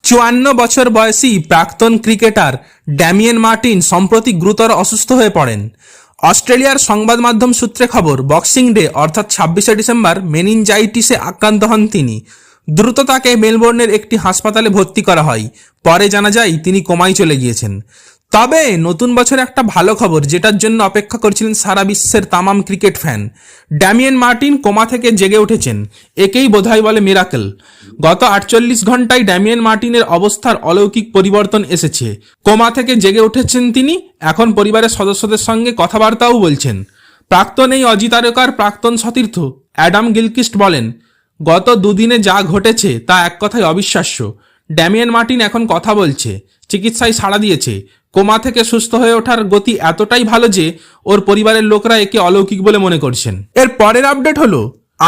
54 বছর বয়সী প্রাক্তন ক্রিকেটার ড্যামিয়েন মার্টিন সম্প্রতি গুরুতর অসুস্থ হয়ে পড়েন। অস্ট্রেলিয়ার সংবাদ মাধ্যম সূত্রে খবর, বক্সিং ডে অর্থাৎ 26শে ডিসেম্বর মেনিনজাইটিসে আক্রান্ত হন তিনি। দ্রুত তাকে মেলবোর্নের একটি হাসপাতালে ভর্তি করা হয়। পরে জানা যায় তিনি কোমায় চলে গিয়েছেন। তবে নতুন বছরে একটা ভালো খবর, যেটার জন্য অপেক্ষা করছিলেন সারা বিশ্বের তামাম ক্রিকেট ফ্যান। ড্যামিয়েন মার্টিন কোমা থেকে জেগে উঠেছেন। একেই বোধহয় বলে মিরাকেল। গত 48 ঘন্টায় ড্যামিয়েন মার্টিনের অবস্থার অলৌকিক পরিবর্তন এসেছে। কোমা থেকে জেগে উঠেছেন তিনি, এখন পরিবারের সদস্যদের সঙ্গে কথাবার্তাও বলছেন। প্রাক্তন এই অজি তারকার প্রাক্তন সতীর্থ অ্যাডাম গিলক্রিস্ট বলেন, গত দুদিনে যা ঘটেছে তা এক কথায় অবিশ্বাস্য। ড্যামিয়েন মার্টিন এখন কথা বলছে, চিকিৎসায় সাড়া দিয়েছে। কোমা থেকে সুস্থ হয়ে ওঠার গতি এতটাই ভালো যে ওর পরিবারের লোকরা একে অলৌকিক বলে মনে করছেন। এর পরের আপডেট হলো,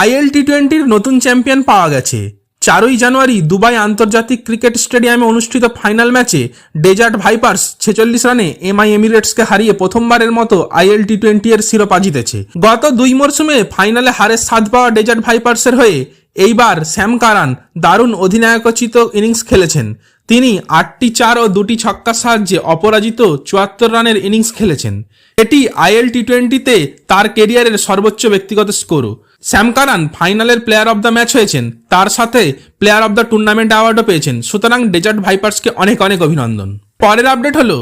IL T20-র নতুন চ্যাম্পিয়ন পাওয়া গেছে। 4ই জানুয়ারি দুবাই আন্তর্জাতিক ক্রিকেট স্টেডিয়ামে অনুষ্ঠিত ফাইনাল ম্যাচে ডেজার্ট ভাইপার্স 46 রানে MI এমিরেটসকে হারিয়ে প্রথমবারের মতো IL T20-এর শিরোপা জিতেছে। গত 2 মরশুমে ফাইনালে হারের স্বাদ পাওয়া ডেজার্ট ভাইপার্সের হয়ে এইবার স্যাম কারান দারুণ অধিনায়কোচিত ইনিংস খেলেছেন। তিনি 8টি 4 ও 2টি ছক্কার সাহায্যে অপরাজিত 74 রানের ইনিংস খেলেছেন। এটি IL T20-তে তার কেরিয়ারের সর্বোচ্চ ব্যক্তিগত স্কোরও। স্যাম কারান ফাইনালের প্লেয়ার অব দ্য ম্যাচ হয়েছেন, তার সাথে প্লেয়ার অব দ্য টুর্নামেন্ট অ্যাওয়ার্ডও পেয়েছেন। সুতরাং ডেজার্ট ভাইপার্সকে অনেক অনেক অভিনন্দন। পরের আপডেট হলো,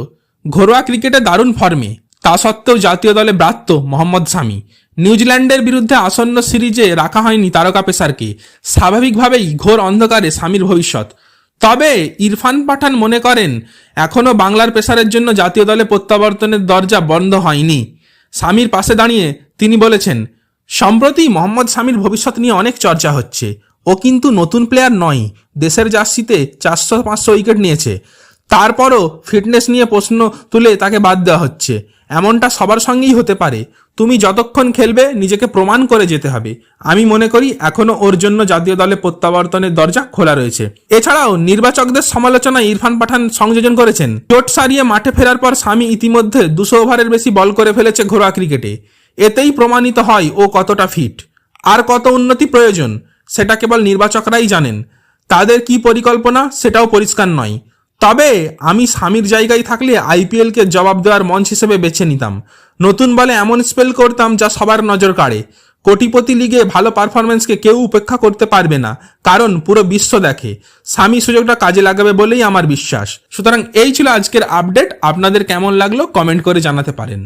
ঘরোয়া ক্রিকেটে দারুণ ফর্মে, তা সত্ত্বেও জাতীয় দলে ব্রাত্য মোহাম্মদ শামি। নিউজিল্যান্ডের বিরুদ্ধে আসন্ন সিরিজে রাখা হয়নি তারকা পেসারকে। স্বাভাবিকভাবেই ঘোর অন্ধকারে শামির ভবিষ্যৎ। তবে ইরফান পাঠান মনে করেন এখনও বাংলার পেসারের জন্য জাতীয় দলে প্রত্যাবর্তনের দরজা বন্ধ হয়নি। শামির পাশে দাঁড়িয়ে তিনি বলেছেন, সম্প্রতি মোহাম্মদ শামির ভবিষ্যৎ নিয়ে অনেক চর্চা হচ্ছে। ও কিন্তু নতুন প্লেয়ার নয়, দেশের জার্সিতে 400-500 উইকেট নিয়েছে। তারপরও ফিটনেস নিয়ে প্রশ্ন তুলে তাকে বাদ দেওয়া হচ্ছে। এমনটা সবার সঙ্গেই হতে পারে। তুমি যতক্ষণ খেলবে নিজেকে প্রমাণ করে যেতে হবে। আমি মনে করি এখনও ওর জন্য জাতীয় দলে প্রত্যাবর্তনের দরজা খোলা রয়েছে। এছাড়াও নির্বাচকদের সমালোচনায় ইরফান পাঠান সংযোজন করেছেন, চোট সারিয়ে মাঠে ফেরার পর শামি ইতিমধ্যে 200 ওভারের বেশি বল করে ফেলেছে ঘরোয়া ক্রিকেটে। এতেই প্রমাণিত হয় ও কতটা ফিট। আর কত উন্নতি প্রয়োজন সেটা কেবল নির্বাচকরাই জানেন। তাদের কি পরিকল্পনা সেটাও পরিষ্কার নয়। তবে আমি শামির জায়গায় থাকলে IPL-কে জবাব দেওয়ার মঞ্চ হিসেবে বেছে নিতাম। নতুন বলে এমন স্পেল করতাম যা সবার নজর কাড়ে। কোটিপতি লিগে ভালো পারফরমেন্সকে কেউ উপেক্ষা করতে পারবে না, কারণ পুরো বিশ্ব দেখে। শামি সুযোগটা কাজে লাগাবে বলেই আমার বিশ্বাস। সুতরাং এই ছিল আজকের আপডেট। আপনাদের কেমন লাগলো কমেন্ট করে জানাতে পারেন।